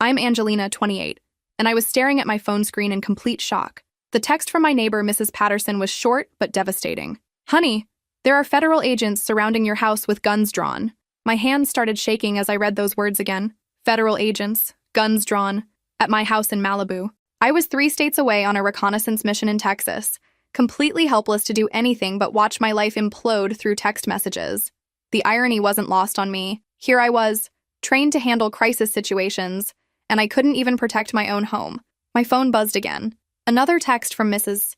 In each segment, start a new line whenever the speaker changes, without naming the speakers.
I'm Angelina, 28, and I was staring at my phone screen in complete shock. The text from my neighbor, Mrs. Patterson, was short but devastating. Honey, there are federal agents surrounding your house with guns drawn. My hands started shaking as I read those words again. Federal agents, guns drawn, at my house in Malibu. I was 3 states away on a reconnaissance mission in Texas, completely helpless to do anything but watch my life implode through text messages. The irony wasn't lost on me. Here I was, trained to handle crisis situations, and I couldn't even protect my own home. My phone buzzed again. Another text from Mrs.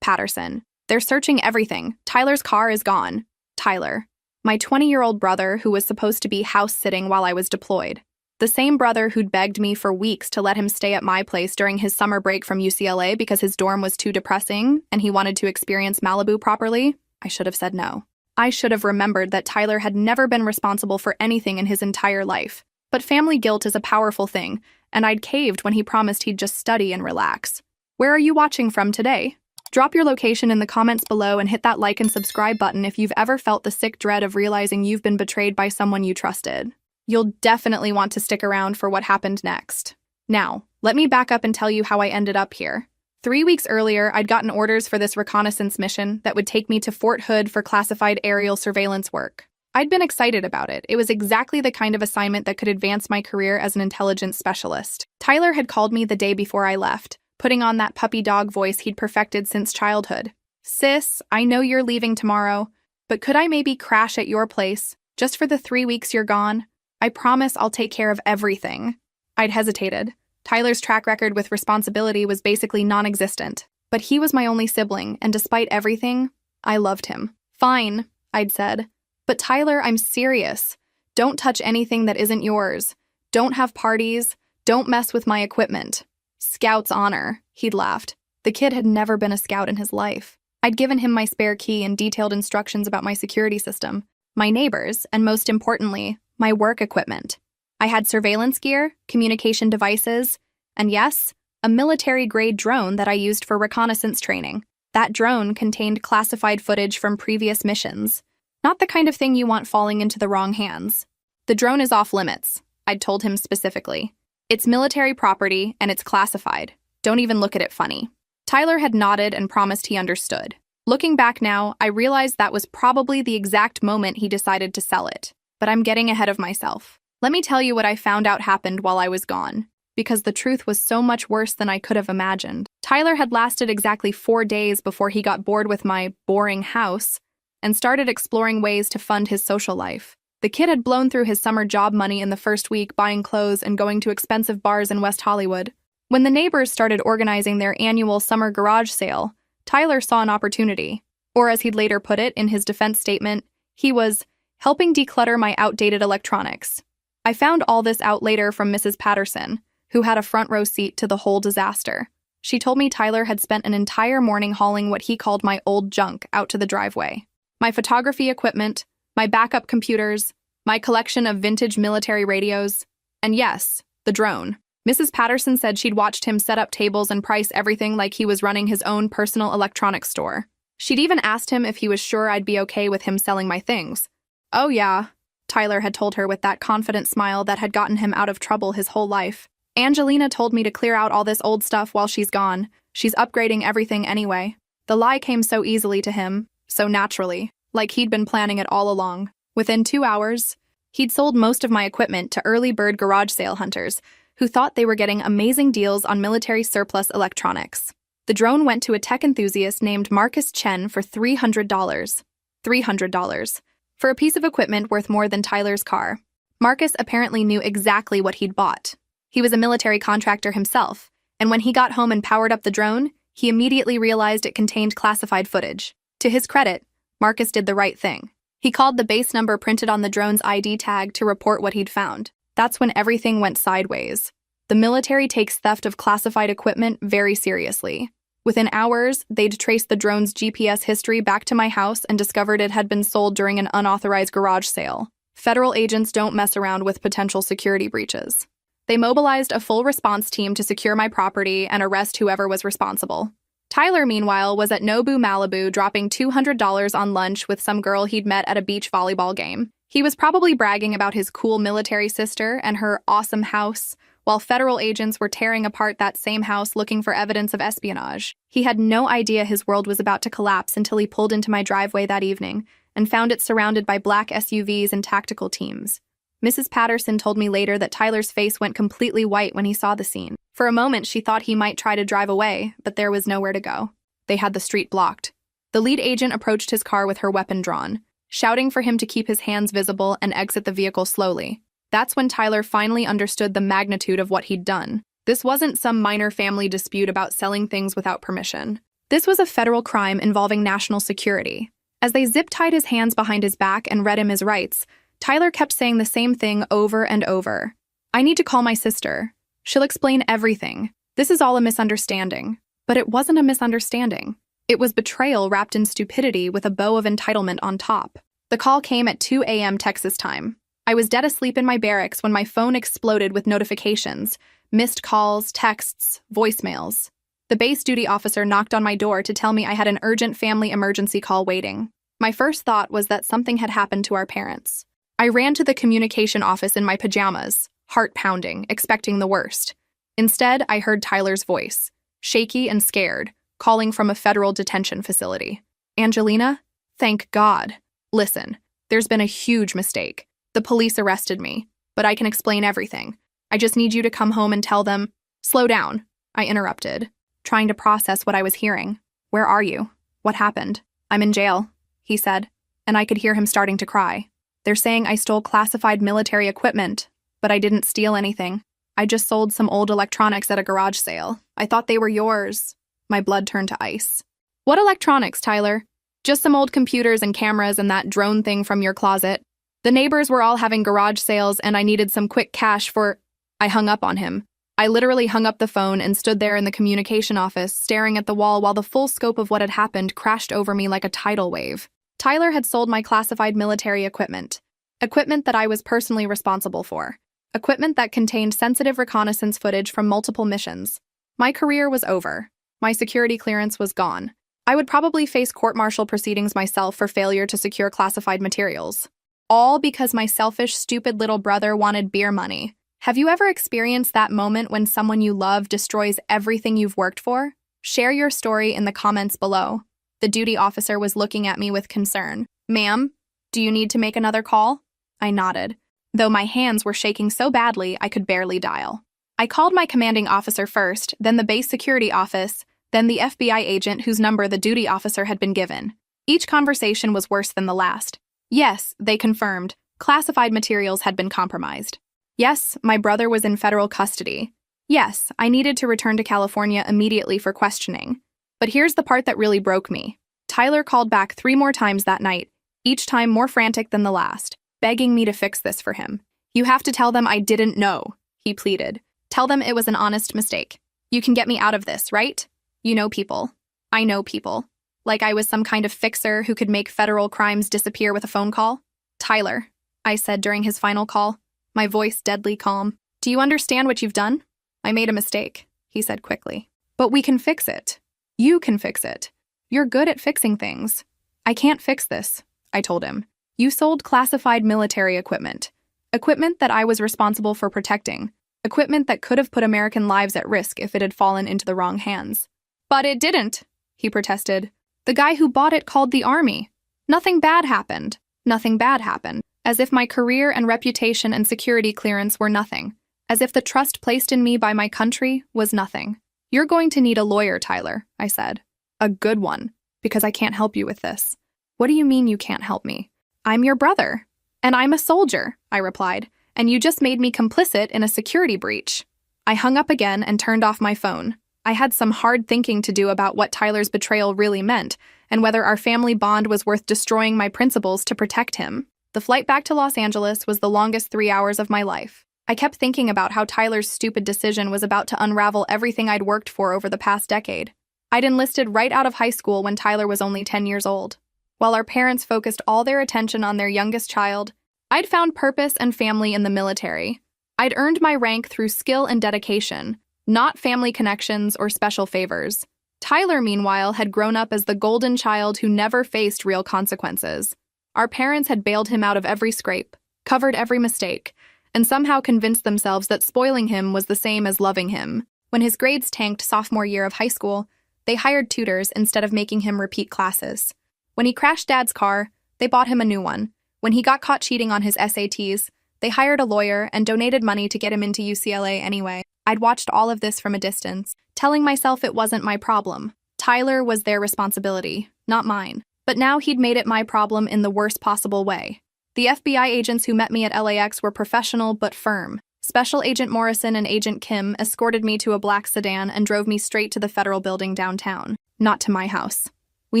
Patterson. They're searching everything. Tyler's car is gone. Tyler. My 20-year-old brother who was supposed to be house-sitting while I was deployed. The same brother who'd begged me for weeks to let him stay at my place during his summer break from UCLA because his dorm was too depressing and he wanted to experience Malibu properly. I should have said no. I should have remembered that Tyler had never been responsible for anything in his entire life. But family guilt is a powerful thing, and I'd caved when he promised he'd just study and relax. Where are you watching from today? Drop your location in the comments below and hit that like and subscribe button if you've ever felt the sick dread of realizing you've been betrayed by someone you trusted. You'll definitely want to stick around for what happened next. Now, let me back up and tell you how I ended up here. 3 weeks earlier, I'd gotten orders for this reconnaissance mission that would take me to Fort Hood for classified aerial surveillance work. I'd been excited about it. It was exactly the kind of assignment that could advance my career as an intelligence specialist. Tyler had called me the day before I left, putting on that puppy dog voice he'd perfected since childhood. Sis, I know you're leaving tomorrow, but could I maybe crash at your place, just for the 3 weeks you're gone? I promise I'll take care of everything. I'd hesitated. Tyler's track record with responsibility was basically non-existent, but he was my only sibling, and despite everything, I loved him. Fine, I'd said. But Tyler, I'm serious. Don't touch anything that isn't yours. Don't have parties. Don't mess with my equipment. Scout's honor, he'd laughed. The kid had never been a scout in his life. I'd given him my spare key and detailed instructions about my security system, my neighbors, and most importantly, my work equipment. I had surveillance gear, communication devices, and yes, a military-grade drone that I used for reconnaissance training. That drone contained classified footage from previous missions. Not the kind of thing you want falling into the wrong hands. The drone is off limits, I'd told him specifically. It's military property, and it's classified. Don't even look at it funny. Tyler had nodded and promised he understood. Looking back now, I realized that was probably the exact moment he decided to sell it. But I'm getting ahead of myself. Let me tell you what I found out happened while I was gone, because the truth was so much worse than I could have imagined. Tyler had lasted exactly 4 days before he got bored with my boring house and started exploring ways to fund his social life. The kid had blown through his summer job money in the first week buying clothes and going to expensive bars in West Hollywood. When the neighbors started organizing their annual summer garage sale, Tyler saw an opportunity. Or as he'd later put it in his defense statement, he was helping declutter my outdated electronics. I found all this out later from Mrs. Patterson, who had a front row seat to the whole disaster. She told me Tyler had spent an entire morning hauling what he called my old junk out to the driveway. My photography equipment, my backup computers, my collection of vintage military radios, and yes, the drone. Mrs. Patterson said she'd watched him set up tables and price everything like he was running his own personal electronics store. She'd even asked him if he was sure I'd be okay with him selling my things. Oh yeah, Tyler had told her with that confident smile that had gotten him out of trouble his whole life. Angelina told me to clear out all this old stuff while she's gone. She's upgrading everything anyway. The lie came so easily to him, so naturally, like he'd been planning it all along. Within 2 hours, he'd sold most of my equipment to early bird garage sale hunters who thought they were getting amazing deals on military surplus electronics. The drone went to a tech enthusiast named Marcus Chen for $300. $300. For a piece of equipment worth more than Tyler's car. Marcus apparently knew exactly what he'd bought. He was a military contractor himself, and when he got home and powered up the drone, he immediately realized it contained classified footage. To his credit, Marcus did the right thing. He called the base number printed on the drone's ID tag to report what he'd found. That's when everything went sideways. The military takes theft of classified equipment very seriously. Within hours, they'd traced the drone's GPS history back to my house and discovered it had been sold during an unauthorized garage sale. Federal agents don't mess around with potential security breaches. They mobilized a full response team to secure my property and arrest whoever was responsible. Tyler, meanwhile, was at Nobu, Malibu, dropping $200 on lunch with some girl he'd met at a beach volleyball game. He was probably bragging about his cool military sister and her awesome house, while federal agents were tearing apart that same house looking for evidence of espionage. He had no idea his world was about to collapse until he pulled into my driveway that evening and found it surrounded by black SUVs and tactical teams. Mrs. Patterson told me later that Tyler's face went completely white when he saw the scene. For a moment, she thought he might try to drive away, but there was nowhere to go. They had the street blocked. The lead agent approached his car with her weapon drawn, shouting for him to keep his hands visible and exit the vehicle slowly. That's when Tyler finally understood the magnitude of what he'd done. This wasn't some minor family dispute about selling things without permission. This was a federal crime involving national security. As they zip-tied his hands behind his back and read him his rights, Tyler kept saying the same thing over and over. "I need to call my sister. She'll explain everything. This is all a misunderstanding." But it wasn't a misunderstanding. It was betrayal wrapped in stupidity with a bow of entitlement on top. The call came at 2 a.m. Texas time. I was dead asleep in my barracks when my phone exploded with notifications, missed calls, texts, voicemails. The base duty officer knocked on my door to tell me I had an urgent family emergency call waiting. My first thought was that something had happened to our parents. I ran to the communication office in my pajamas, heart pounding, expecting the worst. Instead, I heard Tyler's voice, shaky and scared, calling from a federal detention facility. "Angelina? Thank God. Listen, there's been a huge mistake. The police arrested me, but I can explain everything. I just need you to come home and tell them." "Slow down," I interrupted, trying to process what I was hearing. "Where are you? What happened?" "I'm in jail," he said, and I could hear him starting to cry. "They're saying I stole classified military equipment, but I didn't steal anything. I just sold some old electronics at a garage sale. I thought they were yours." My blood turned to ice. "What electronics, Tyler?" "Just some old computers and cameras and that drone thing from your closet. The neighbors were all having garage sales and I needed some quick cash for—" I hung up on him. I literally hung up the phone and stood there in the communication office, staring at the wall while the full scope of what had happened crashed over me like a tidal wave. Tyler had sold my classified military equipment. Equipment that I was personally responsible for. Equipment that contained sensitive reconnaissance footage from multiple missions. My career was over. My security clearance was gone. I would probably face court-martial proceedings myself for failure to secure classified materials. All because my selfish, stupid little brother wanted beer money. Have you ever experienced that moment when someone you love destroys everything you've worked for? Share your story in the comments below. The duty officer was looking at me with concern. "Ma'am, do you need to make another call?" I nodded, though my hands were shaking so badly I could barely dial. I called my commanding officer first, then the base security office, then the FBI agent whose number the duty officer had been given. Each conversation was worse than the last. Yes, they confirmed, classified materials had been compromised. Yes, my brother was in federal custody. Yes, I needed to return to California immediately for questioning. But here's the part that really broke me. Tyler called back 3 more times that night, each time more frantic than the last, begging me to fix this for him. "You have to tell them I didn't know," he pleaded. "Tell them it was an honest mistake. You can get me out of this, right? You know people. I know people. Like I was some kind of fixer who could make federal crimes disappear with a phone call." "Tyler," I said during his final call, my voice deadly calm, "do you understand what you've done?" "I made a mistake," he said quickly. "But we can fix it. You can fix it. You're good at fixing things." "I can't fix this," I told him. "You sold classified military equipment. Equipment that I was responsible for protecting. Equipment that could have put American lives at risk if it had fallen into the wrong hands." "But it didn't," he protested. "The guy who bought it called the army. Nothing bad happened. Nothing bad happened. As if my career and reputation and security clearance were nothing. As if the trust placed in me by my country was nothing. "You're going to need a lawyer, Tyler," I said. "A good one, because I can't help you with this." "What do you mean you can't help me?" "I'm your brother. And I'm a soldier," I replied, "and you just made me complicit in a security breach." I hung up again and turned off my phone. I had some hard thinking to do about what Tyler's betrayal really meant, and whether our family bond was worth destroying my principles to protect him. The flight back to Los Angeles was the longest 3 hours of my life. I kept thinking about how Tyler's stupid decision was about to unravel everything I'd worked for over the past decade. I'd enlisted right out of high school when Tyler was only 10 years old. While our parents focused all their attention on their youngest child, I'd found purpose and family in the military. I'd earned my rank through skill and dedication, not family connections or special favors. Tyler, meanwhile, had grown up as the golden child who never faced real consequences. Our parents had bailed him out of every scrape, covered every mistake, and somehow convinced themselves that spoiling him was the same as loving him. When his grades tanked sophomore year of high school, they hired tutors instead of making him repeat classes. When he crashed Dad's car, they bought him a new one. When he got caught cheating on his SATs, they hired a lawyer and donated money to get him into UCLA anyway. I'd watched all of this from a distance, telling myself it wasn't my problem. Tyler was their responsibility, not mine. But now he'd made it my problem in the worst possible way. The FBI agents who met me at LAX were professional but firm. Special Agent Morrison and Agent Kim escorted me to a black sedan and drove me straight to the federal building downtown, not to my house. "We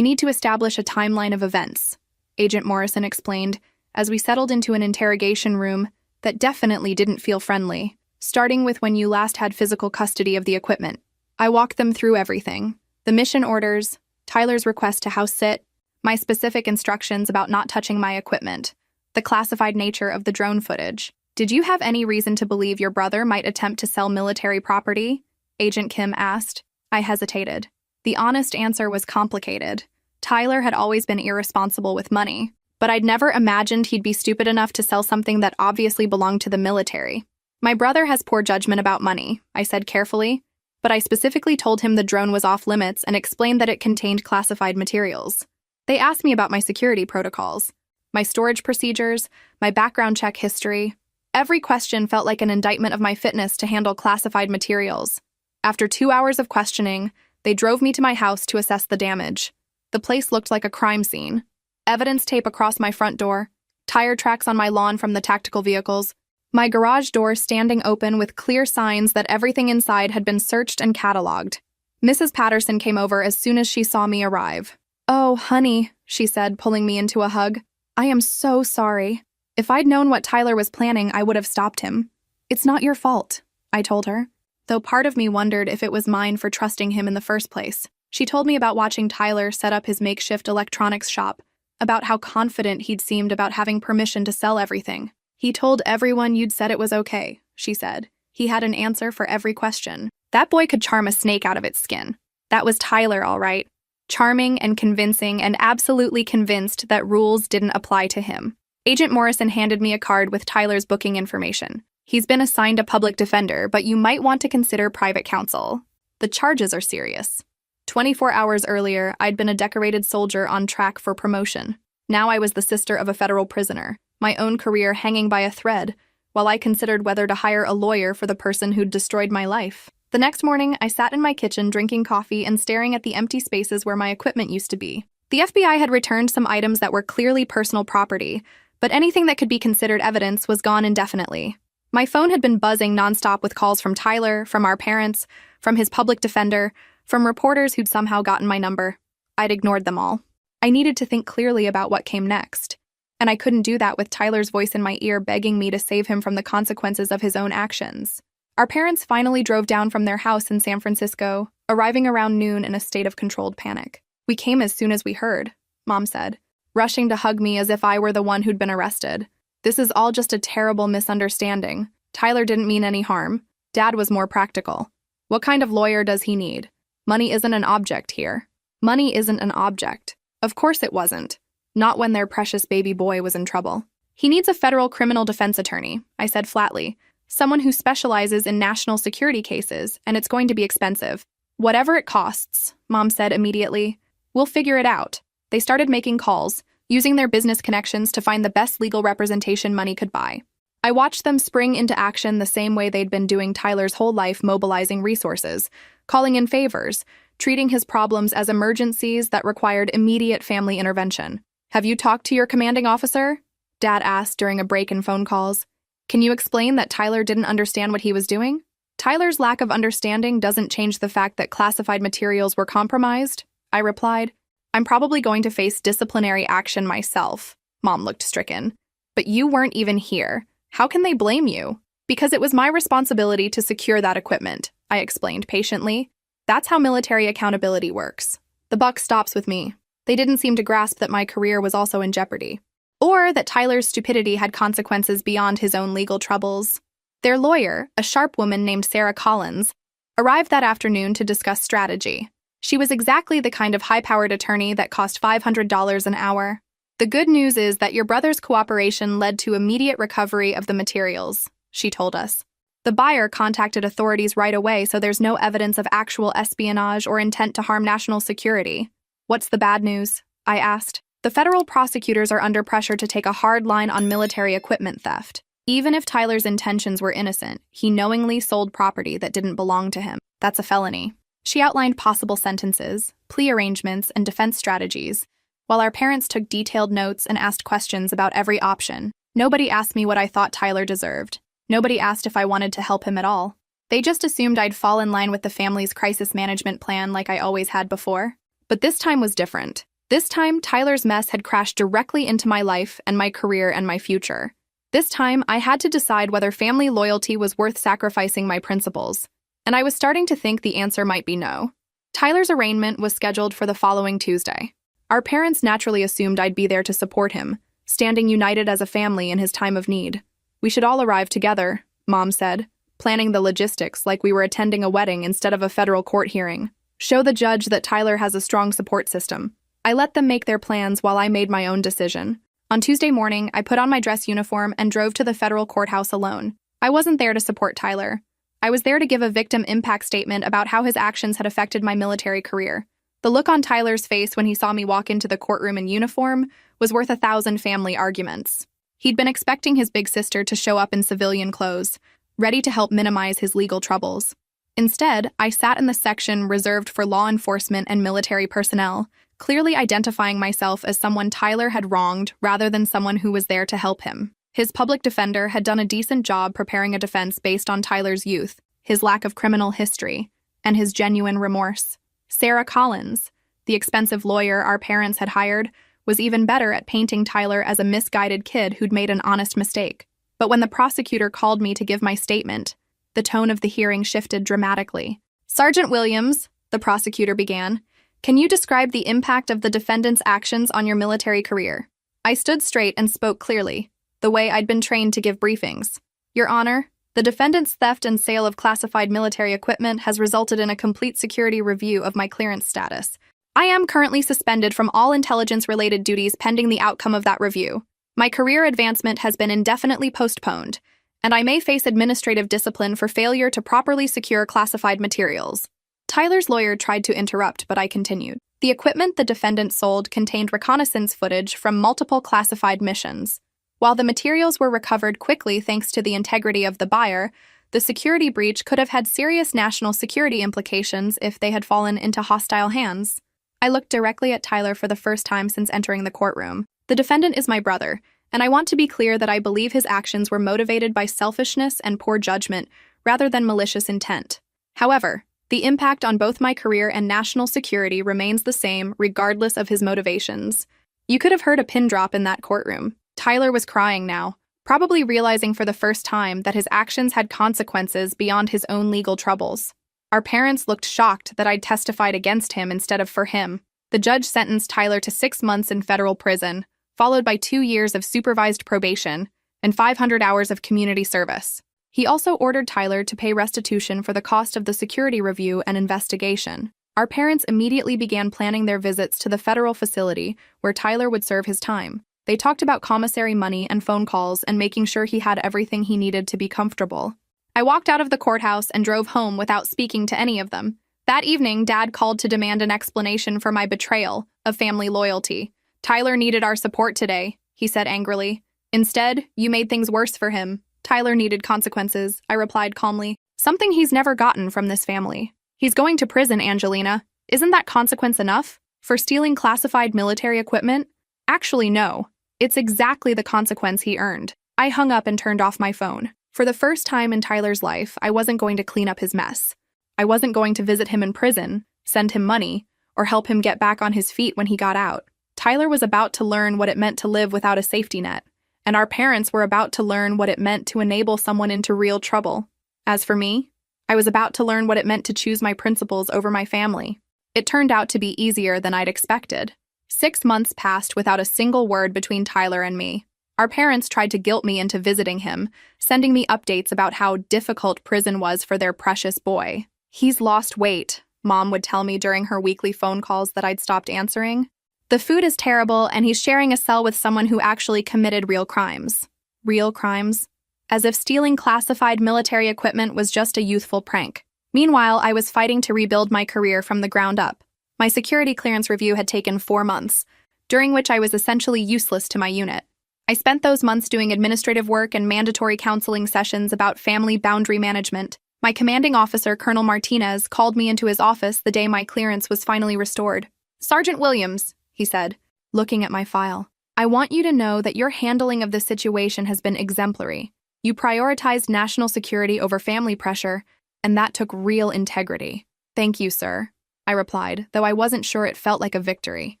need to establish a timeline of events," Agent Morrison explained, as we settled into an interrogation room that definitely didn't feel friendly, starting with when you last had physical custody of the equipment. I walked them through everything: the mission orders, Tyler's request to house sit, my specific instructions about not touching my equipment, the classified nature of the drone footage. "Did you have any reason to believe your brother might attempt to sell military property?" Agent Kim asked. I hesitated. The honest answer was complicated. Tyler had always been irresponsible with money, but I'd never imagined he'd be stupid enough to sell something that obviously belonged to the military. "My brother has poor judgment about money," I said carefully, but I specifically told him the drone was off limits and explained that it contained classified materials. They asked me about my security protocols, my storage procedures, my background check history. Every question felt like an indictment of my fitness to handle classified materials. After 2 hours of questioning, they drove me to my house to assess the damage. The place looked like a crime scene. Evidence tape across my front door, tire tracks on my lawn from the tactical vehicles, my garage door standing open with clear signs that everything inside had been searched and cataloged. Mrs. Patterson came over as soon as she saw me arrive. "Oh, honey," she said, pulling me into a hug. "I am so sorry. If I'd known what Tyler was planning, I would have stopped him." "It's not your fault," I told her, though part of me wondered if it was mine for trusting him in the first place. She told me about watching Tyler set up his makeshift electronics shop, about how confident he'd seemed about having permission to sell everything. "He told everyone you'd said it was okay," she said. "He had an answer for every question. That boy could charm a snake out of its skin." That was Tyler, all right. Charming and convincing, and absolutely convinced that rules didn't apply to him. Agent Morrison handed me a card with Tyler's booking information. "He's been assigned a public defender, but you might want to consider private counsel. The charges are serious." 24 hours earlier, I'd been a decorated soldier on track for promotion. Now I was the sister of a federal prisoner, my own career hanging by a thread, while I considered whether to hire a lawyer for the person who'd destroyed my life. The next morning, I sat in my kitchen drinking coffee and staring at the empty spaces where my equipment used to be. The FBI had returned some items that were clearly personal property, but anything that could be considered evidence was gone indefinitely. My phone had been buzzing nonstop with calls from Tyler, from our parents, from his public defender, from reporters who'd somehow gotten my number. I'd ignored them all. I needed to think clearly about what came next, and I couldn't do that with Tyler's voice in my ear begging me to save him from the consequences of his own actions. Our parents finally drove down from their house in San Francisco, arriving around noon in a state of controlled panic. "We came as soon as we heard," Mom said, rushing to hug me as if I were the one who'd been arrested. "This is all just a terrible misunderstanding. Tyler didn't mean any harm. Dad was more practical. What kind of lawyer does he need? Money isn't an object here." Money isn't an object. Of course it wasn't. Not when their precious baby boy was in trouble. "He needs a federal criminal defense attorney," I said flatly. "Someone who specializes in national security cases, and it's going to be expensive." "Whatever it costs," Mom said immediately. "We'll figure it out." They started making calls, using their business connections to find the best legal representation money could buy. I watched them spring into action the same way they'd been doing Tyler's whole life, mobilizing resources, calling in favors, treating his problems as emergencies that required immediate family intervention. "Have you talked to your commanding officer?" Dad asked during a break in phone calls. "Can you explain that Tyler didn't understand what he was doing?" "Tyler's lack of understanding doesn't change the fact that classified materials were compromised," I replied. "I'm probably going to face disciplinary action myself." Mom looked stricken. "But you weren't even here. How can they blame you?" "Because it was my responsibility to secure that equipment," I explained patiently. "That's how military accountability works. The buck stops with me." They didn't seem to grasp that my career was also in jeopardy, or that Tyler's stupidity had consequences beyond his own legal troubles. Their lawyer, a sharp woman named Sarah Collins, arrived that afternoon to discuss strategy. She was exactly the kind of high-powered attorney that cost $500 an hour. "The good news is that your brother's cooperation led to immediate recovery of the materials," she told us. The buyer contacted authorities right away, so there's no evidence of actual espionage or intent to harm national security. What's the bad news? I asked. The federal prosecutors are under pressure to take a hard line on military equipment theft. Even if Tyler's intentions were innocent, he knowingly sold property that didn't belong to him. That's a felony. She outlined possible sentences, plea arrangements, and defense strategies, while our parents took detailed notes and asked questions about every option. Nobody asked me what I thought Tyler deserved. Nobody asked if I wanted to help him at all. They just assumed I'd fall in line with the family's crisis management plan like I always had before. But this time was different. This time, Tyler's mess had crashed directly into my life and my career and my future. This time, I had to decide whether family loyalty was worth sacrificing my principles, and I was starting to think the answer might be no. Tyler's arraignment was scheduled for the following Tuesday. Our parents naturally assumed I'd be there to support him, standing united as a family in his time of need. We should all arrive together, Mom said, planning the logistics like we were attending a wedding instead of a federal court hearing. Show the judge that Tyler has a strong support system. I let them make their plans while I made my own decision. On Tuesday morning, I put on my dress uniform and drove to the federal courthouse alone. I wasn't there to support Tyler. I was there to give a victim impact statement about how his actions had affected my military career. The look on Tyler's face when he saw me walk into the courtroom in uniform was worth 1,000 family arguments. He'd been expecting his big sister to show up in civilian clothes, ready to help minimize his legal troubles. Instead, I sat in the section reserved for law enforcement and military personnel, clearly identifying myself as someone Tyler had wronged rather than someone who was there to help him. His public defender had done a decent job preparing a defense based on Tyler's youth, his lack of criminal history, and his genuine remorse. Sarah Collins, the expensive lawyer our parents had hired, was even better at painting Tyler as a misguided kid who'd made an honest mistake. But when the prosecutor called me to give my statement, the tone of the hearing shifted dramatically. Sergeant Williams, the prosecutor began, can you describe the impact of the defendant's actions on your military career? I stood straight and spoke clearly, the way I'd been trained to give briefings. Your Honor, the defendant's theft and sale of classified military equipment has resulted in a complete security review of my clearance status. I am currently suspended from all intelligence-related duties pending the outcome of that review. My career advancement has been indefinitely postponed, and I may face administrative discipline for failure to properly secure classified materials. Tyler's lawyer tried to interrupt, but I continued. The equipment the defendant sold contained reconnaissance footage from multiple classified missions. While the materials were recovered quickly thanks to the integrity of the buyer, the security breach could have had serious national security implications if they had fallen into hostile hands. I looked directly at Tyler for the first time since entering the courtroom. The defendant is my brother, and I want to be clear that I believe his actions were motivated by selfishness and poor judgment rather than malicious intent. However, the impact on both my career and national security remains the same regardless of his motivations. You could have heard a pin drop in that courtroom. Tyler was crying now, probably realizing for the first time that his actions had consequences beyond his own legal troubles. Our parents looked shocked that I'd testified against him instead of for him. The judge sentenced Tyler to 6 months in federal prison, followed by 2 years of supervised probation and 500 hours of community service. He also ordered Tyler to pay restitution for the cost of the security review and investigation. Our parents immediately began planning their visits to the federal facility where Tyler would serve his time. They talked about commissary money and phone calls and making sure he had everything he needed to be comfortable. I walked out of the courthouse and drove home without speaking to any of them. That evening, Dad called to demand an explanation for my betrayal of family loyalty. Tyler needed our support today, he said angrily. Instead, you made things worse for him. Tyler needed consequences, I replied calmly. Something he's never gotten from this family. He's going to prison, Angelina. Isn't that consequence enough? For stealing classified military equipment? Actually, no. It's exactly the consequence he earned. I hung up and turned off my phone. For the first time in Tyler's life, I wasn't going to clean up his mess. I wasn't going to visit him in prison, send him money, or help him get back on his feet when he got out. Tyler was about to learn what it meant to live without a safety net, and our parents were about to learn what it meant to enable someone into real trouble. As for me, I was about to learn what it meant to choose my principles over my family. It turned out to be easier than I'd expected. 6 months passed without a single word between Tyler and me. Our parents tried to guilt me into visiting him, sending me updates about how difficult prison was for their precious boy. He's lost weight, Mom would tell me during her weekly phone calls that I'd stopped answering. The food is terrible, and he's sharing a cell with someone who actually committed real crimes. Real crimes? as if stealing classified military equipment was just a youthful prank. Meanwhile, I was fighting to rebuild my career from the ground up. My security clearance review had taken 4 months, during which I was essentially useless to my unit. I spent those months doing administrative work and mandatory counseling sessions about family boundary management. My commanding officer, Colonel Martinez, called me into his office the day my clearance was finally restored. "Sergeant Williams," he said, looking at my file, "I want you to know that your handling of the situation has been exemplary. You prioritized national security over family pressure, and that took real integrity." "Thank you, sir," I replied, though I wasn't sure it felt like a victory.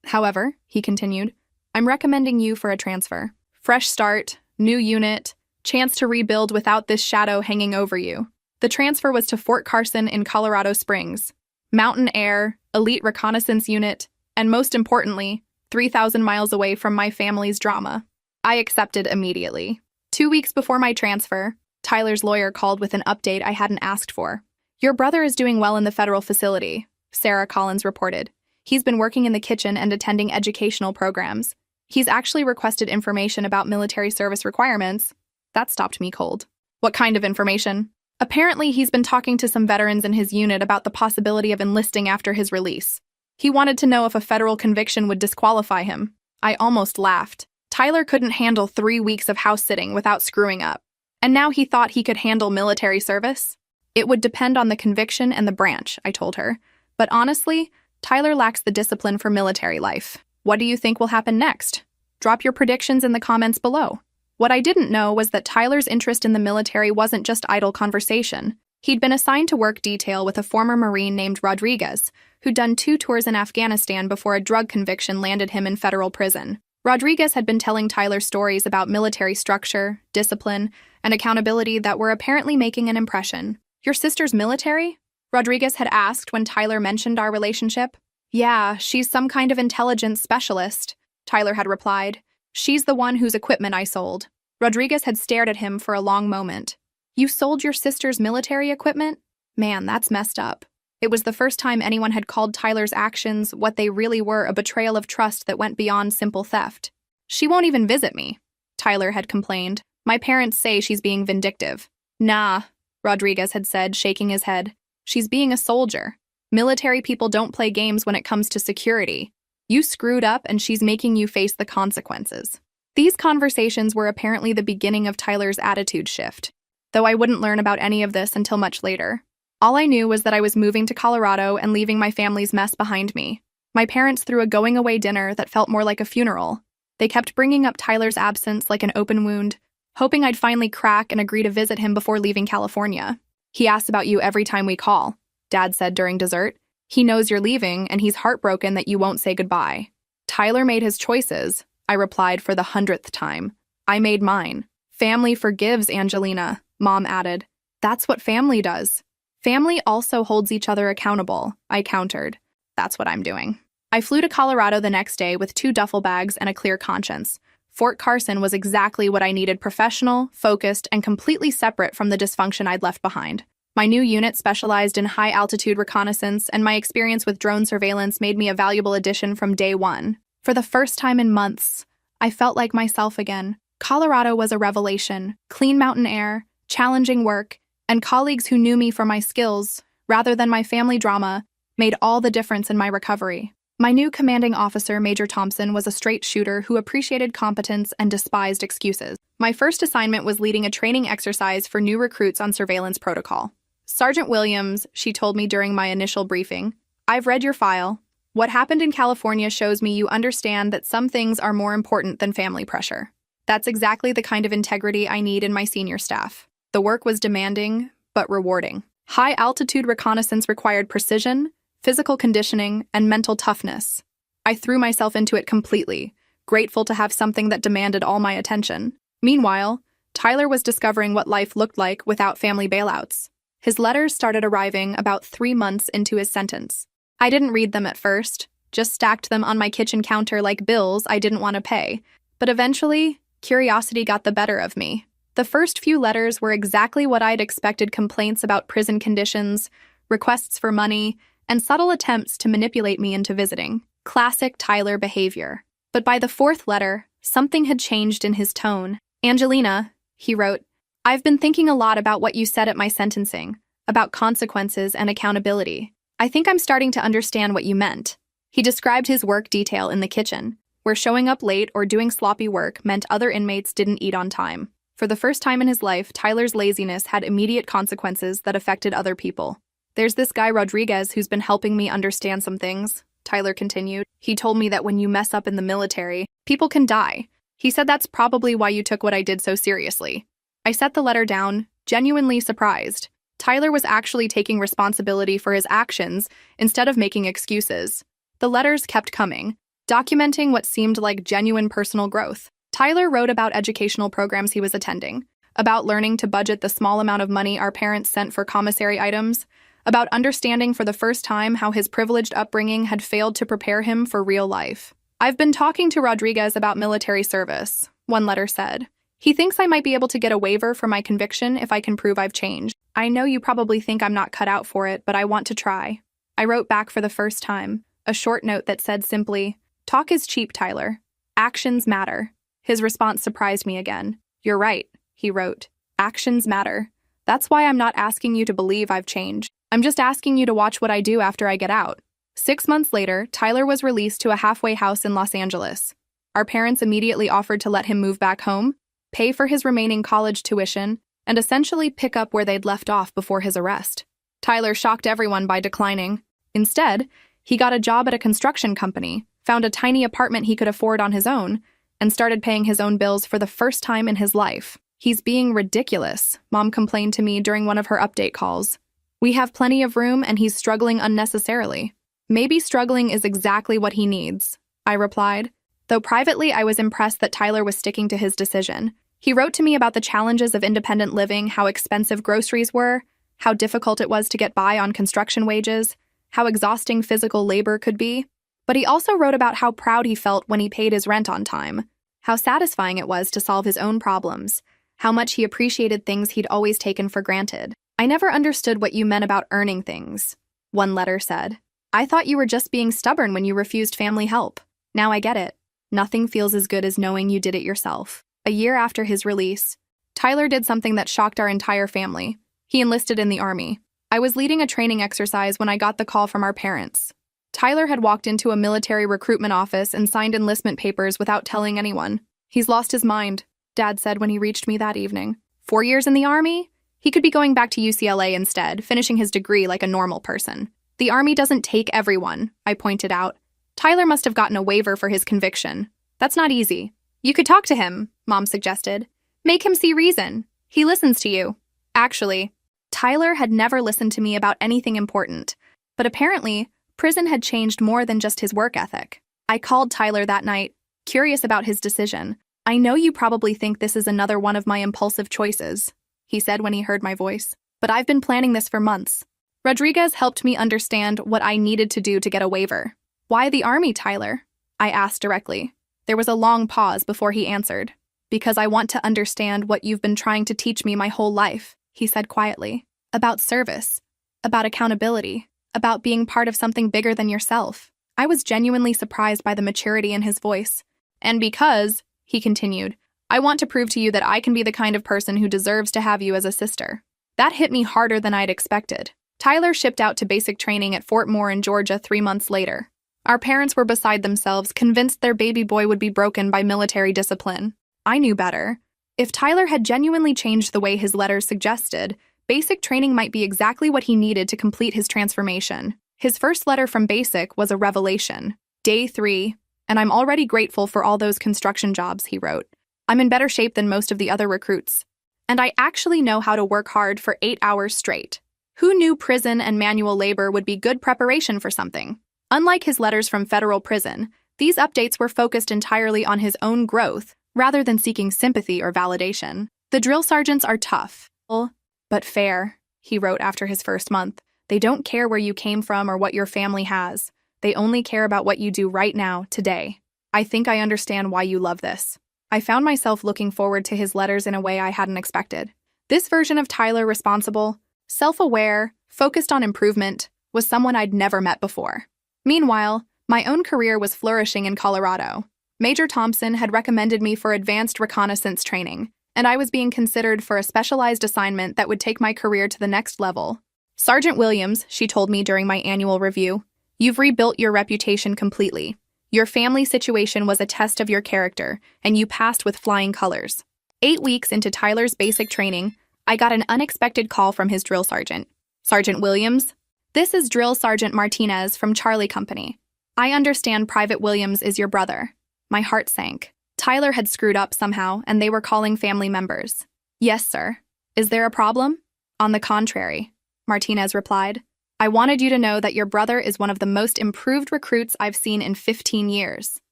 "However," he continued, "I'm recommending you for a transfer. Fresh start, new unit, chance to rebuild without this shadow hanging over you." The transfer was to Fort Carson in Colorado Springs. Mountain air, elite reconnaissance unit, and most importantly, 3,000 miles away from my family's drama. I accepted immediately. 2 weeks before my transfer, Tyler's lawyer called with an update I hadn't asked for. "Your brother is doing well in the federal facility," Sarah Collins reported. "He's been working in the kitchen and attending educational programs. He's actually requested information about military service requirements." That stopped me cold. "What kind of information?" "Apparently, he's been talking to some veterans in his unit about the possibility of enlisting after his release. He wanted to know if a federal conviction would disqualify him." I almost laughed. Tyler couldn't handle 3 weeks of house sitting without screwing up. And now he thought he could handle military service? "It would depend on the conviction and the branch," I told her. "But honestly, Tyler lacks the discipline for military life. What do you think will happen next? Drop your predictions in the comments below." What I didn't know was that Tyler's interest in the military wasn't just idle conversation. He'd been assigned to work detail with a former Marine named Rodriguez, who'd done 2 tours in Afghanistan before a drug conviction landed him in federal prison. Rodriguez had been telling Tyler stories about military structure, discipline, and accountability that were apparently making an impression. "Your sister's military?" Rodriguez had asked when Tyler mentioned our relationship. "Yeah, she's some kind of intelligence specialist," Tyler had replied. "She's the one whose equipment I sold." Rodriguez had stared at him for a long moment. "You sold your sister's military equipment? Man, that's messed up." It was the first time anyone had called Tyler's actions what they really were, a betrayal of trust that went beyond simple theft. "She won't even visit me," Tyler had complained. "My parents say she's being vindictive." "Nah," Rodriguez had said, shaking his head. "She's being a soldier. Military people don't play games when it comes to security. You screwed up and she's making you face the consequences." These conversations were apparently the beginning of Tyler's attitude shift, though I wouldn't learn about any of this until much later. All I knew was that I was moving to Colorado and leaving my family's mess behind me. My parents threw a going-away dinner that felt more like a funeral. They kept bringing up Tyler's absence like an open wound, hoping I'd finally crack and agree to visit him before leaving California. "He asks about you every time we call," Dad said during dessert. "He knows you're leaving, and he's heartbroken that you won't say goodbye." "Tyler made his choices," I replied for the 100th time. "I made mine." "Family forgives, Angelina," Mom added. "That's what family does." "Family also holds each other accountable," I countered. "That's what I'm doing." I flew to Colorado the next day with 2 duffel bags and a clear conscience. Fort Carson was exactly what I needed: professional, focused, and completely separate from the dysfunction I'd left behind. My new unit specialized in high-altitude reconnaissance, and my experience with drone surveillance made me a valuable addition from day one. For the first time in months, I felt like myself again. Colorado was a revelation: clean mountain air, challenging work, and colleagues who knew me for my skills, rather than my family drama, made all the difference in my recovery. My new commanding officer, Major Thompson, was a straight shooter who appreciated competence and despised excuses. My first assignment was leading a training exercise for new recruits on surveillance protocol. "Sergeant Williams," she told me during my initial briefing, "I've read your file. What happened in California shows me you understand that some things are more important than family pressure." That's exactly the kind of integrity I need in my senior staff. The work was demanding, but rewarding. High-altitude reconnaissance required precision, physical conditioning, and mental toughness. I threw myself into it completely, grateful to have something that demanded all my attention. Meanwhile, Tyler was discovering what life looked like without family bailouts. His letters started arriving about 3 months into his sentence. I didn't read them at first, just stacked them on my kitchen counter like bills I didn't want to pay. But eventually, curiosity got the better of me. The first few letters were exactly what I'd expected: complaints about prison conditions, requests for money, and subtle attempts to manipulate me into visiting. Classic Tyler behavior. But by the 4th letter, something had changed in his tone. "Angelina," he wrote, I've been thinking a lot about what you said at my sentencing, about consequences and accountability. I think I'm starting to understand what you meant. He described his work detail in the kitchen, where showing up late or doing sloppy work meant other inmates didn't eat on time. For the first time in his life, Tyler's laziness had immediate consequences that affected other people. There's this guy Rodriguez who's been helping me understand some things, Tyler continued. He told me that when you mess up in the military, people can die. He said that's probably why you took what I did so seriously. I set the letter down, genuinely surprised. Tyler was actually taking responsibility for his actions instead of making excuses. The letters kept coming, documenting what seemed like genuine personal growth. Tyler wrote about educational programs he was attending, about learning to budget the small amount of money our parents sent for commissary items, about understanding for the first time how his privileged upbringing had failed to prepare him for real life. I've been talking to Rodriguez about military service, one letter said. He thinks I might be able to get a waiver for my conviction if I can prove I've changed. I know you probably think I'm not cut out for it, but I want to try. I wrote back for the first time, a short note that said simply, "Talk is cheap, Tyler. Actions matter." His response surprised me again. "You're right," he wrote. "Actions matter. That's why I'm not asking you to believe I've changed. I'm just asking you to watch what I do after I get out." 6 months later, Tyler was released to a halfway house in Los Angeles. Our parents immediately offered to let him move back home, pay for his remaining college tuition, and essentially pick up where they'd left off before his arrest. Tyler shocked everyone by declining. Instead, he got a job at a construction company, found a tiny apartment he could afford on his own, and started paying his own bills for the first time in his life. "He's being ridiculous," Mom complained to me during one of her update calls. "We have plenty of room and he's struggling unnecessarily." "Maybe struggling is exactly what he needs," I replied. Though privately I was impressed that Tyler was sticking to his decision. He wrote to me about the challenges of independent living, how expensive groceries were, how difficult it was to get by on construction wages, how exhausting physical labor could be. But he also wrote about how proud he felt when he paid his rent on time, how satisfying it was to solve his own problems, how much he appreciated things he'd always taken for granted. "I never understood what you meant about earning things," one letter said. "I thought you were just being stubborn when you refused family help. Now I get it. Nothing feels as good as knowing you did it yourself." A year after his release, Tyler did something that shocked our entire family. He enlisted in the Army. I was leading a training exercise when I got the call from our parents. Tyler had walked into a military recruitment office and signed enlistment papers without telling anyone. "He's lost his mind," Dad said when he reached me that evening. 4 years in the Army? He could be going back to UCLA instead, finishing his degree like a normal person. "The Army doesn't take everyone," I pointed out. "Tyler must have gotten a waiver for his conviction. That's not easy." "You could talk to him," Mom suggested. "Make him see reason. He listens to you." Actually, Tyler had never listened to me about anything important, but apparently, prison had changed more than just his work ethic. I called Tyler that night, curious about his decision. "I know you probably think this is another one of my impulsive choices," he said when he heard my voice, "but I've been planning this for months." Rodriguez helped me understand what I needed to do to get a waiver. "Why the Army, Tyler?" I asked directly. There was a long pause before he answered. "Because I want to understand what you've been trying to teach me my whole life," he said quietly. "About service, about accountability, about being part of something bigger than yourself." I was genuinely surprised by the maturity in his voice. "And because," he continued, "I want to prove to you that I can be the kind of person who deserves to have you as a sister." That hit me harder than I'd expected. Tyler shipped out to basic training at Fort Moore in Georgia 3 months later. Our parents were beside themselves, convinced their baby boy would be broken by military discipline. I knew better. If Tyler had genuinely changed the way his letters suggested, basic training might be exactly what he needed to complete his transformation. His first letter from basic was a revelation. "Day 3, and I'm already grateful for all those construction jobs," he wrote. "I'm in better shape than most of the other recruits. And I actually know how to work hard for 8 hours straight." Who knew prison and manual labor would be good preparation for something? Unlike his letters from federal prison, these updates were focused entirely on his own growth, rather than seeking sympathy or validation. "The drill sergeants are tough, but fair," he wrote after his first month. "They don't care where you came from or what your family has. They only care about what you do right now, today. I think I understand why you love this." I found myself looking forward to his letters in a way I hadn't expected. This version of Tyler, responsible, self-aware, focused on improvement, was someone I'd never met before. Meanwhile, my own career was flourishing in Colorado. Major Thompson had recommended me for advanced reconnaissance training, and I was being considered for a specialized assignment that would take my career to the next level. Sergeant Williams, she told me during my annual review, you've rebuilt your reputation completely. Your family situation was a test of your character, and you passed with flying colors. 8 weeks into Tyler's basic training, I got an unexpected call from his drill sergeant. Sergeant Williams, this is Drill Sergeant Martinez from Charlie Company. I understand Private Williams is your brother. My heart sank. Tyler had screwed up somehow, and they were calling family members. Yes, sir. Is there a problem? On the contrary, Martinez replied. I wanted you to know that your brother is one of the most improved recruits I've seen in 15 years.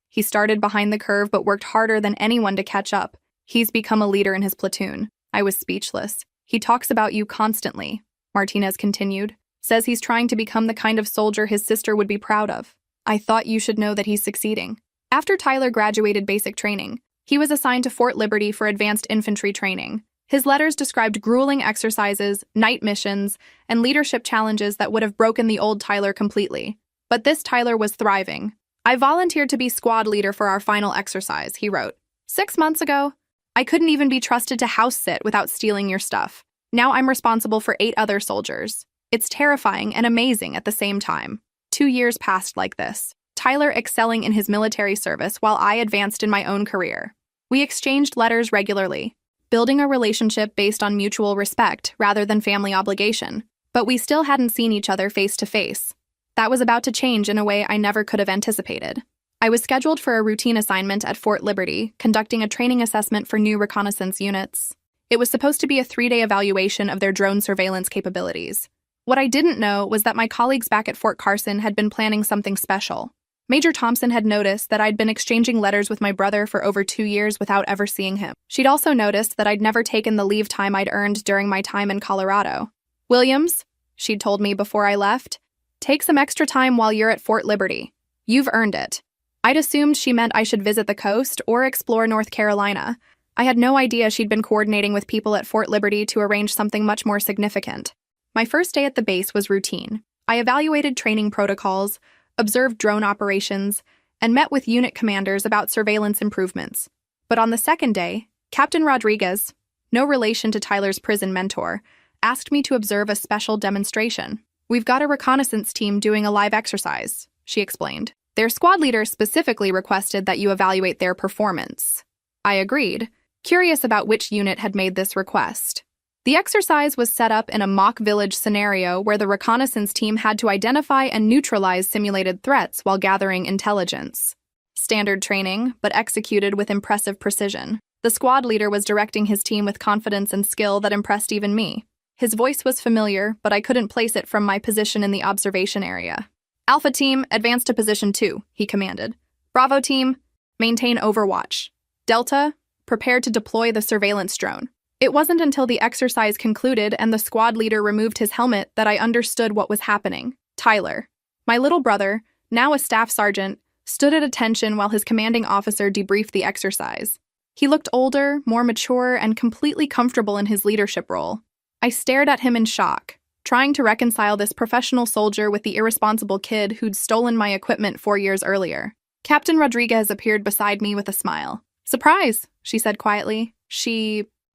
He started behind the curve but worked harder than anyone to catch up. He's become a leader in his platoon. I was speechless. He talks about you constantly, Martinez continued. Says he's trying to become the kind of soldier his sister would be proud of. I thought you should know that he's succeeding. After Tyler graduated basic training, he was assigned to Fort Liberty for advanced infantry training. His letters described grueling exercises, night missions, and leadership challenges that would have broken the old Tyler completely. But this Tyler was thriving. I volunteered to be squad leader for our final exercise, he wrote. 6 months ago, I couldn't even be trusted to house sit without stealing your stuff. Now I'm responsible for 8 other soldiers. It's terrifying and amazing at the same time. 2 years passed like this, Tyler excelling in his military service while I advanced in my own career. We exchanged letters regularly, building a relationship based on mutual respect rather than family obligation. But we still hadn't seen each other face to face. That was about to change in a way I never could have anticipated. I was scheduled for a routine assignment at Fort Liberty, conducting a training assessment for new reconnaissance units. It was supposed to be a 3-day evaluation of their drone surveillance capabilities. What I didn't know was that my colleagues back at Fort Carson had been planning something special. Major Thompson had noticed that I'd been exchanging letters with my brother for over 2 years without ever seeing him. She'd also noticed that I'd never taken the leave time I'd earned during my time in Colorado. Williams, she'd told me before I left, take some extra time while you're at Fort Liberty. You've earned it. I'd assumed she meant I should visit the coast or explore North Carolina. I had no idea she'd been coordinating with people at Fort Liberty to arrange something much more significant. My first day at the base was routine. I evaluated training protocols, observed drone operations, and met with unit commanders about surveillance improvements. But on the second day, Captain Rodriguez, no relation to Tyler's prison mentor, asked me to observe a special demonstration. We've got a reconnaissance team doing a live exercise, she explained. Their squad leader specifically requested that you evaluate their performance. I agreed, curious about which unit had made this request. The exercise was set up in a mock village scenario where the reconnaissance team had to identify and neutralize simulated threats while gathering intelligence. Standard training, but executed with impressive precision. The squad leader was directing his team with confidence and skill that impressed even me. His voice was familiar, but I couldn't place it from my position in the observation area. Alpha Team, advance to Position 2, he commanded. Bravo Team, maintain overwatch. Delta, prepare to deploy the surveillance drone. It wasn't until the exercise concluded and the squad leader removed his helmet that I understood what was happening. Tyler, my little brother, now a staff sergeant, stood at attention while his commanding officer debriefed the exercise. He looked older, more mature, and completely comfortable in his leadership role. I stared at him in shock, trying to reconcile this professional soldier with the irresponsible kid who'd stolen my equipment 4 years earlier. Captain Rodriguez appeared beside me with a smile. Surprise, she said quietly.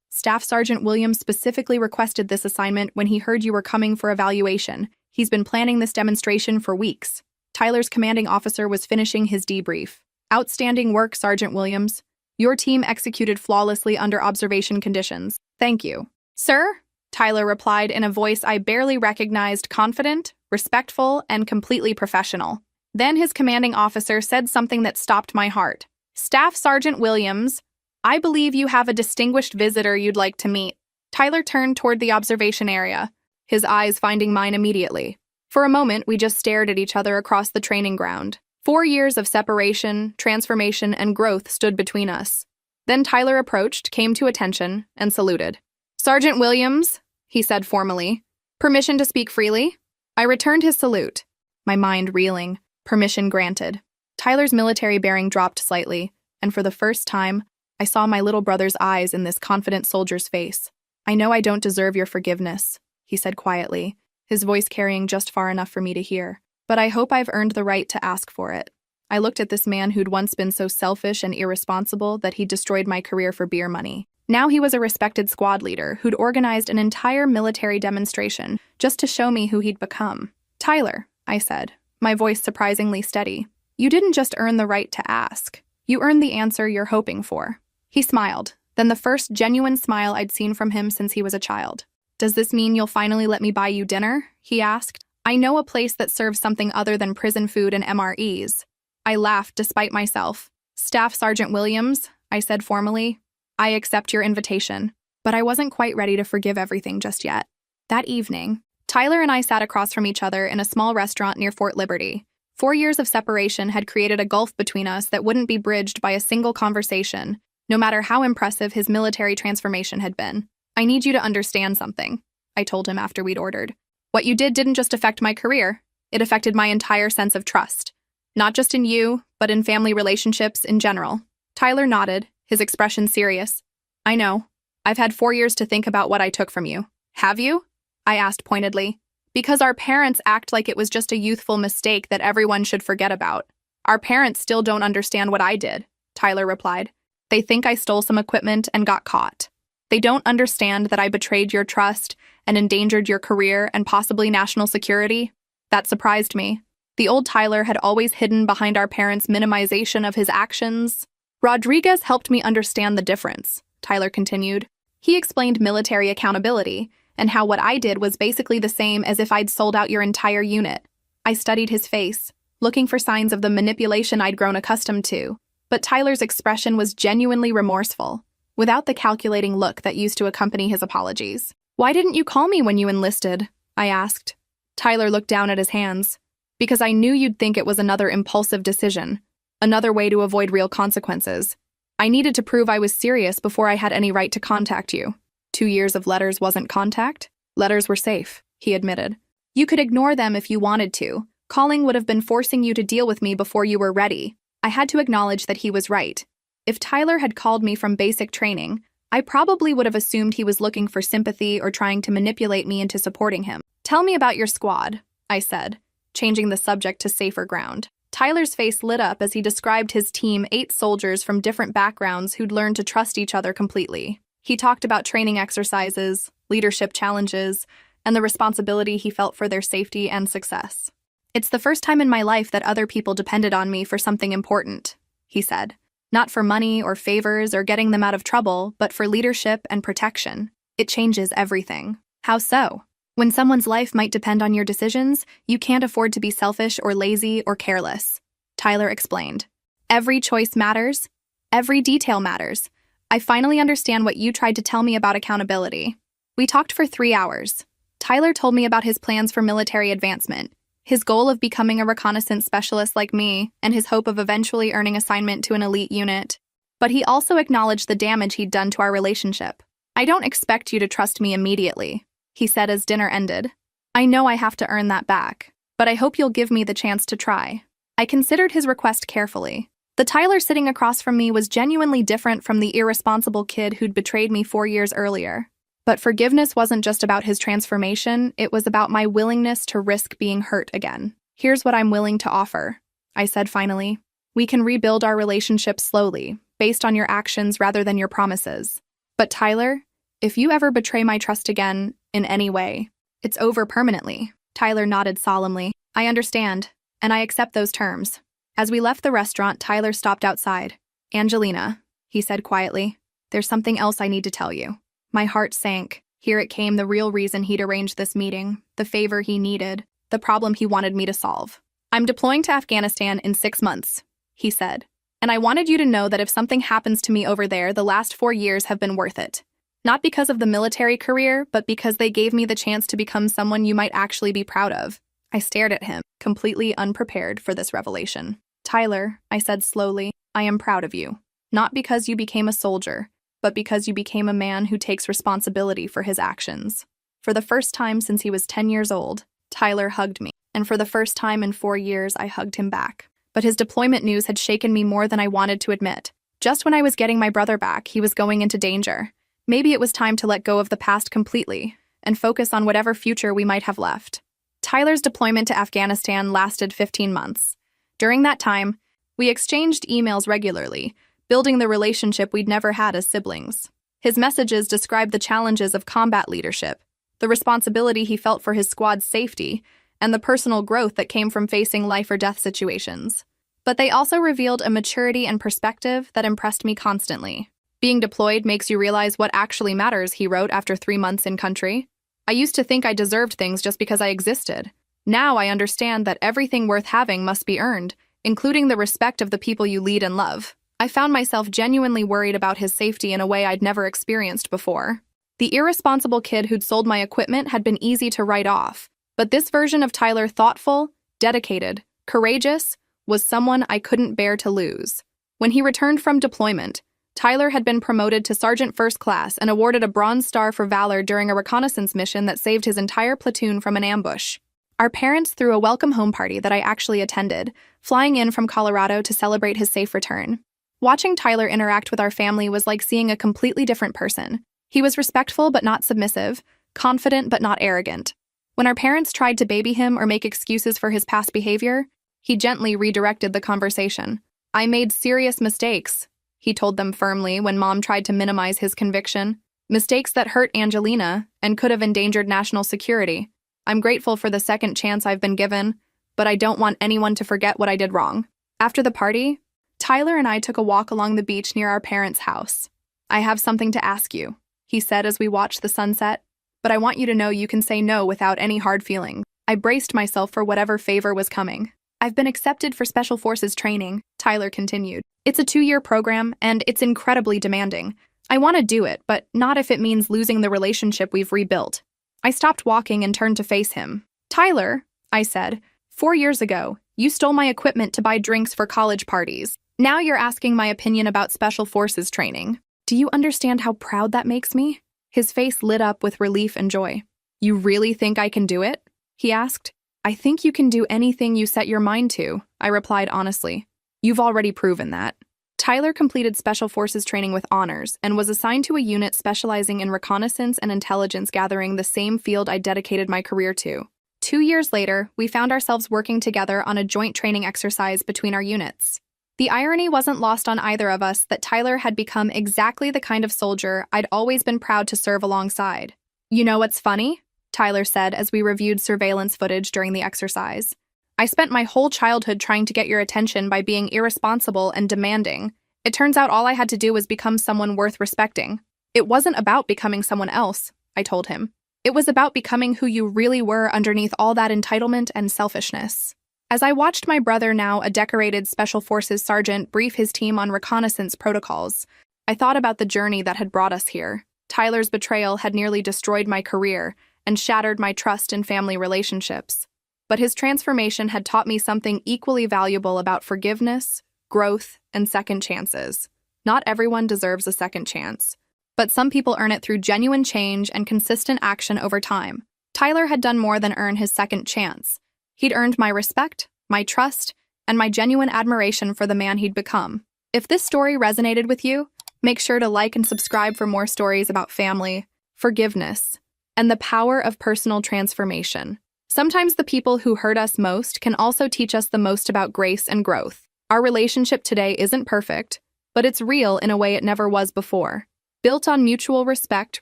Staff Sergeant Williams specifically requested this assignment when he heard you were coming for evaluation. He's been planning this demonstration for weeks. Tyler's commanding officer was finishing his debrief. Outstanding work, Sergeant Williams. Your team executed flawlessly under observation conditions. Thank you. Sir? Tyler replied in a voice I barely recognized, confident, respectful, and completely professional. Then his commanding officer said something that stopped my heart. Staff Sergeant Williams, I believe you have a distinguished visitor you'd like to meet. Tyler turned toward the observation area, his eyes finding mine immediately. For a moment, we just stared at each other across the training ground. 4 years of separation, transformation, and growth stood between us. Then Tyler approached, came to attention, and saluted. Sergeant Williams, he said formally. Permission to speak freely? I returned his salute, my mind reeling. Permission granted. Tyler's military bearing dropped slightly, and for the first time, I saw my little brother's eyes in this confident soldier's face. I know I don't deserve your forgiveness, he said quietly, his voice carrying just far enough for me to hear. But I hope I've earned the right to ask for it. I looked at this man who'd once been so selfish and irresponsible that he destroyed my career for beer money. Now he was a respected squad leader who'd organized an entire military demonstration just to show me who he'd become. "Tyler," I said, my voice surprisingly steady, "you didn't just earn the right to ask. You earned the answer you're hoping for." He smiled, then the first genuine smile I'd seen from him since he was a child. "Does this mean you'll finally let me buy you dinner?" he asked. "I know a place that serves something other than prison food and MREs." I laughed despite myself. "Staff Sergeant Williams," I said formally, "I accept your invitation." But I wasn't quite ready to forgive everything just yet. That evening, Tyler and I sat across from each other in a small restaurant near Fort Liberty. 4 years of separation had created a gulf between us that wouldn't be bridged by a single conversation, no matter how impressive his military transformation had been. "I need you to understand something," I told him after we'd ordered. "What you didn't just affect my career, it affected my entire sense of trust. Not just in you, but in family relationships in general." Tyler nodded, his expression serious. "I know. I've had 4 years to think about what I took from you." "Have you?" I asked pointedly. "Because our parents act like it was just a youthful mistake that everyone should forget about. Our parents still don't understand what I did," Tyler replied. "They think I stole some equipment and got caught. They don't understand that I betrayed your trust and endangered your career and possibly national security." That surprised me. The old Tyler had always hidden behind our parents' minimization of his actions. "Rodriguez helped me understand the difference," Tyler continued. "He explained military accountability and how what I did was basically the same as if I'd sold out your entire unit." I studied his face, looking for signs of the manipulation I'd grown accustomed to, but Tyler's expression was genuinely remorseful, without the calculating look that used to accompany his apologies. "Why didn't you call me when you enlisted?" I asked. Tyler looked down at his hands. "Because I knew you'd think it was another impulsive decision, another way to avoid real consequences. I needed to prove I was serious before I had any right to contact you." 2 years of letters wasn't contact? "Letters were safe," he admitted. "You could ignore them if you wanted to. Calling would have been forcing you to deal with me before you were ready." I had to acknowledge that he was right. If Tyler had called me from basic training, I probably would have assumed he was looking for sympathy or trying to manipulate me into supporting him. "Tell me about your squad," I said, changing the subject to safer ground. Tyler's face lit up as he described his team, 8 soldiers from different backgrounds who'd learned to trust each other completely. He talked about training exercises, leadership challenges, and the responsibility he felt for their safety and success. "It's the first time in my life that other people depended on me for something important," he said. "Not for money or favors or getting them out of trouble, but for leadership and protection. It changes everything." "How so?" "When someone's life might depend on your decisions, you can't afford to be selfish or lazy or careless," Tyler explained. "Every choice matters. Every detail matters. I finally understand what you tried to tell me about accountability." We talked for 3 hours. Tyler told me about his plans for military advancement, his goal of becoming a reconnaissance specialist like me, and his hope of eventually earning assignment to an elite unit. But he also acknowledged the damage he'd done to our relationship. "I don't expect you to trust me immediately," he said as dinner ended. "I know I have to earn that back, but I hope you'll give me the chance to try." I considered his request carefully. The Tyler sitting across from me was genuinely different from the irresponsible kid who'd betrayed me 4 years earlier. But forgiveness wasn't just about his transformation, it was about my willingness to risk being hurt again. "Here's what I'm willing to offer," I said finally. "We can rebuild our relationship slowly, based on your actions rather than your promises. But Tyler, if you ever betray my trust again, in any way, it's over permanently." Tyler nodded solemnly. "I understand, and I accept those terms." As we left the restaurant, Tyler stopped outside. "Angelina," he said quietly, "there's something else I need to tell you." My heart sank. Here it came, the real reason he'd arranged this meeting, the favor he needed, the problem he wanted me to solve. "I'm deploying to Afghanistan in 6 months," he said. "And I wanted you to know that if something happens to me over there, the last 4 years have been worth it. Not because of the military career, but because they gave me the chance to become someone you might actually be proud of." I stared at him, completely unprepared for this revelation. "Tyler," I said slowly, "I am proud of you. Not because you became a soldier, but because you became a man who takes responsibility for his actions." For the first time since he was 10 years old, Tyler hugged me, and for the first time in 4 years, I hugged him back. But his deployment news had shaken me more than I wanted to admit. Just when I was getting my brother back, he was going into danger. Maybe it was time to let go of the past completely and focus on whatever future we might have left. Tyler's deployment to Afghanistan lasted 15 months. During that time, we exchanged emails regularly, building the relationship we'd never had as siblings. His messages described the challenges of combat leadership, the responsibility he felt for his squad's safety, and the personal growth that came from facing life-or-death situations. But they also revealed a maturity and perspective that impressed me constantly. Being deployed makes you realize what actually matters, he wrote after 3 months in country. I used to think I deserved things just because I existed. Now I understand that everything worth having must be earned, including the respect of the people you lead and love. I found myself genuinely worried about his safety in a way I'd never experienced before. The irresponsible kid who'd sold my equipment had been easy to write off, but this version of Tyler, thoughtful, dedicated, courageous, was someone I couldn't bear to lose. When he returned from deployment, Tyler had been promoted to Sergeant First Class and awarded a Bronze Star for valor during a reconnaissance mission that saved his entire platoon from an ambush. Our parents threw a welcome home party that I actually attended, flying in from Colorado to celebrate his safe return. Watching Tyler interact with our family was like seeing a completely different person. He was respectful but not submissive, confident but not arrogant. When our parents tried to baby him or make excuses for his past behavior, he gently redirected the conversation. I made serious mistakes, he told them firmly when Mom tried to minimize his conviction. Mistakes that hurt Angelina and could have endangered national security. I'm grateful for the second chance I've been given, but I don't want anyone to forget what I did wrong. After the party, Tyler and I took a walk along the beach near our parents' house. I have something to ask you, he said as we watched the sunset, but I want you to know you can say no without any hard feelings. I braced myself for whatever favor was coming. I've been accepted for Special Forces training, Tyler continued. It's a 2-year program, and it's incredibly demanding. I want to do it, but not if it means losing the relationship we've rebuilt. I stopped walking and turned to face him. Tyler, I said, 4 years ago, you stole my equipment to buy drinks for college parties. Now you're asking my opinion about Special Forces training. Do you understand how proud that makes me? His face lit up with relief and joy. You really think I can do it? He asked. I think you can do anything you set your mind to, I replied honestly. You've already proven that. Tyler completed Special Forces training with honors and was assigned to a unit specializing in reconnaissance and intelligence gathering, the same field I dedicated my career to. 2 years later, we found ourselves working together on a joint training exercise between our units. The irony wasn't lost on either of us that Tyler had become exactly the kind of soldier I'd always been proud to serve alongside. You know what's funny? Tyler said as we reviewed surveillance footage during the exercise. I spent my whole childhood trying to get your attention by being irresponsible and demanding. It turns out all I had to do was become someone worth respecting. It wasn't about becoming someone else, I told him. It was about becoming who you really were underneath all that entitlement and selfishness. As I watched my brother, now a decorated Special Forces sergeant, brief his team on reconnaissance protocols, I thought about the journey that had brought us here. Tyler's betrayal had nearly destroyed my career and shattered my trust in family relationships. But his transformation had taught me something equally valuable about forgiveness, growth, and second chances. Not everyone deserves a second chance, but some people earn it through genuine change and consistent action over time. Tyler had done more than earn his second chance. He'd earned my respect, my trust, and my genuine admiration for the man he'd become. If this story resonated with you, make sure to like and subscribe for more stories about family, forgiveness, and the power of personal transformation. Sometimes the people who hurt us most can also teach us the most about grace and growth. Our relationship today isn't perfect, but it's real in a way it never was before. Built on mutual respect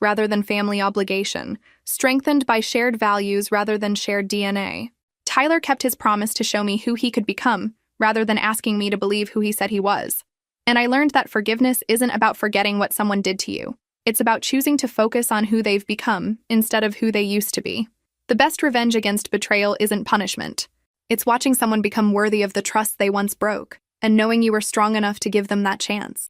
rather than family obligation, strengthened by shared values rather than shared DNA. Tyler kept his promise to show me who he could become, rather than asking me to believe who he said he was. And I learned that forgiveness isn't about forgetting what someone did to you. It's about choosing to focus on who they've become instead of who they used to be. The best revenge against betrayal isn't punishment. It's watching someone become worthy of the trust they once broke, and knowing you were strong enough to give them that chance.